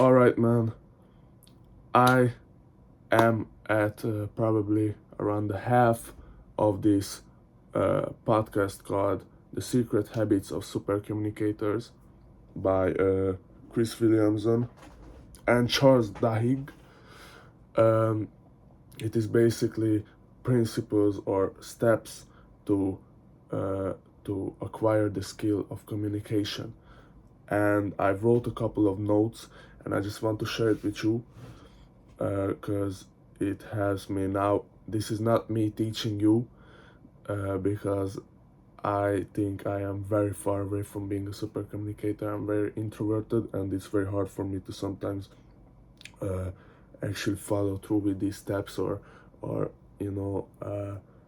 All right, man. I am at probably around the half of this podcast called The Secret Habits of Supercommunicators by Chris Williamson and Charles Duhigg. Um, it is basically principles or steps to uh, to acquire the skill of communication. And I wrote a couple of notes, and I just want to share it with you because it has me now. This is not me teaching you because I think I am very far away from being a super communicator. I'm very introverted, and it's very hard for me to sometimes uh, actually follow through with these steps, or you know,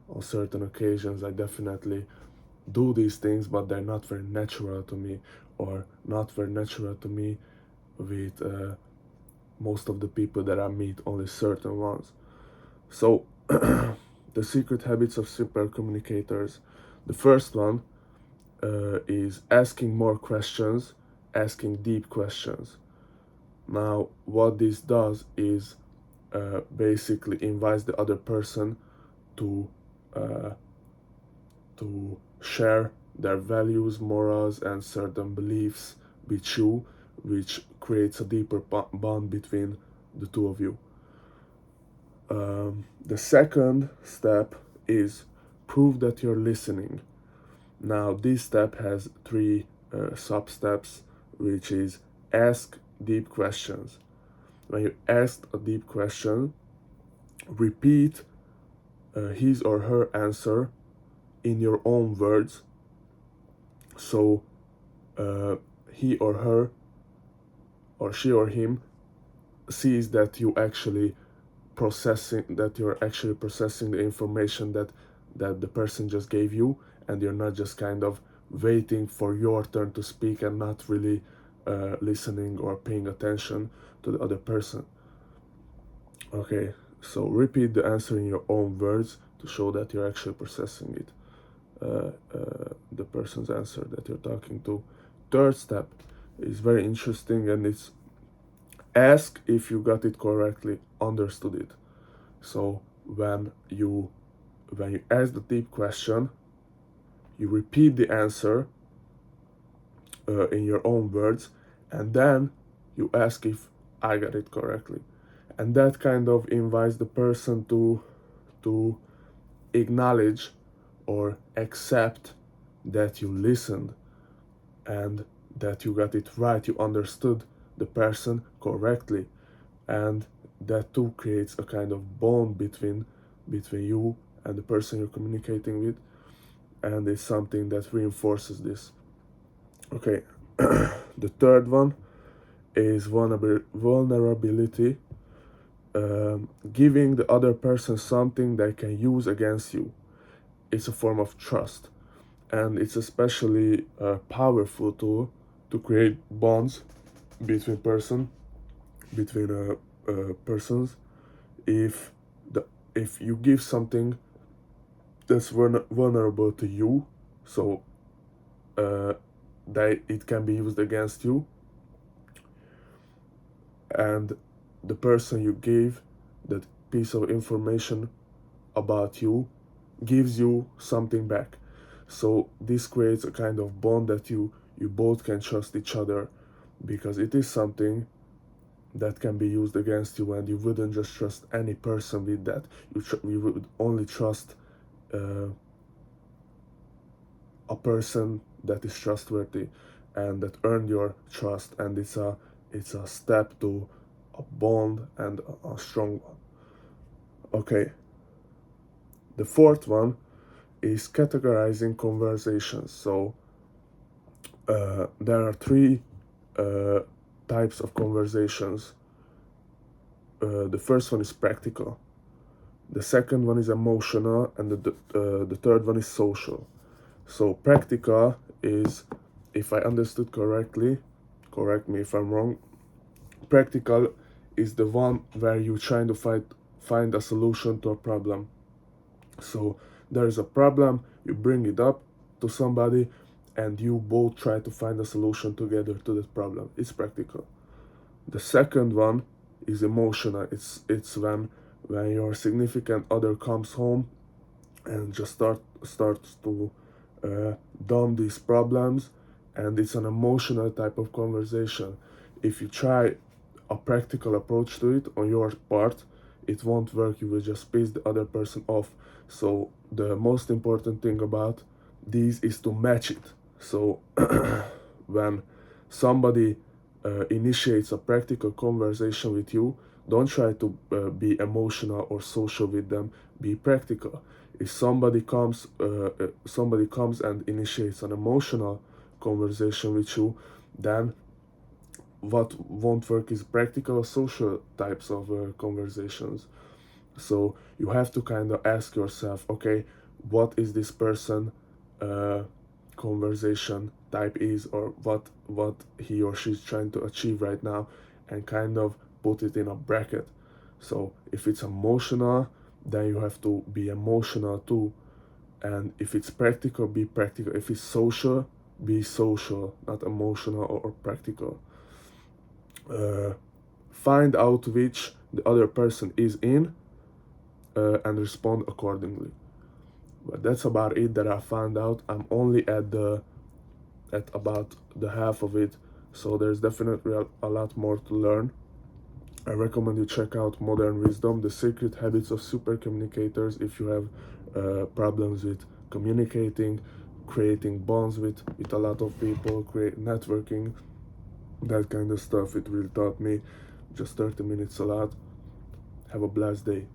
on certain occasions I definitely do these things, but they're not very natural to me, or not very natural to me with most of the people that I meet, only certain ones. So, the secret habits of super communicators. The first one is asking more questions, asking deep questions. Now, what this does is basically invites the other person to uh, to share their values, morals, and certain beliefs with you, which creates a deeper bond between the two of you. The second step is prove that you're listening. Now, this step has three sub steps, which is ask deep questions. When you ask a deep question, repeat his or her answer in your own words, so uh, he or her, or she or him, sees that you're actually processing the information that the person just gave you, and you're not just kind of waiting for your turn to speak and not really listening or paying attention to the other person. Okay, so repeat the answer in your own words to show that you're actually processing it, the person's answer that you're talking to. Third step is very interesting, and it's ask if you got it correctly, understood it. So when you ask the deep question, you repeat the answer in your own words, and then you ask if I got it correctly, and that kind of invites the person to acknowledge or accept that you listened and that you got it right, you understood the person correctly, and that too creates a kind of bond between you and the person you're communicating with, and it's something that reinforces this. Okay, the third one is vulnerability, giving the other person something they can use against you. It's a form of trust, and it's especially a powerful tool to create bonds between persons. If the if you give something that's vulnerable to you, so uh, that it can be used against you, and the person you gave that piece of information about you gives you something back. So this creates a kind of bond that you both can trust each other, because it is something that can be used against you, and you wouldn't just trust any person with that. You would only trust uh, a person that is trustworthy and that earned your trust, and it's a step to a bond and a strong one. Okay, the fourth one is categorizing conversations. So there are three uh, types of conversations. The first one is practical, the second one is emotional, and the third one is social. So practical is, if I understood correctly, correct me if I'm wrong, practical is the one where you're trying to find a solution to a problem. So there's a problem, you bring it up to somebody, and you both try to find a solution together to that problem. It's practical. The second one is emotional. It's when your significant other comes home and just starts to uh, dump these problems, and it's an emotional type of conversation. If you try a practical approach to it on your part, it won't work. You will just piss the other person off. So the most important thing about these is to match it. So when somebody initiates a practical conversation with you, don't try to be emotional or social with them. Be practical. If somebody comes and initiates an emotional conversation with you, then what won't work is practical or social types of conversations. So you have to kind of ask yourself, okay, what is this person uh, conversation type is, or what he or she is trying to achieve right now, and kind of put it in a bracket. So if it's emotional, then you have to be emotional too, and if it's practical, be practical. If it's social, be social, not emotional or practical. uh, Find out which the other person is in, and respond accordingly. But that's about it that I found out. I'm only at about the half of it, so there's definitely a lot more to learn. I recommend you check out Modern Wisdom, The Secret Habits of Supercommunicators, if you have problems with communicating, creating bonds with a lot of people, create networking, that kind of stuff. It really taught me just 30 minutes a lot. Have a blessed day.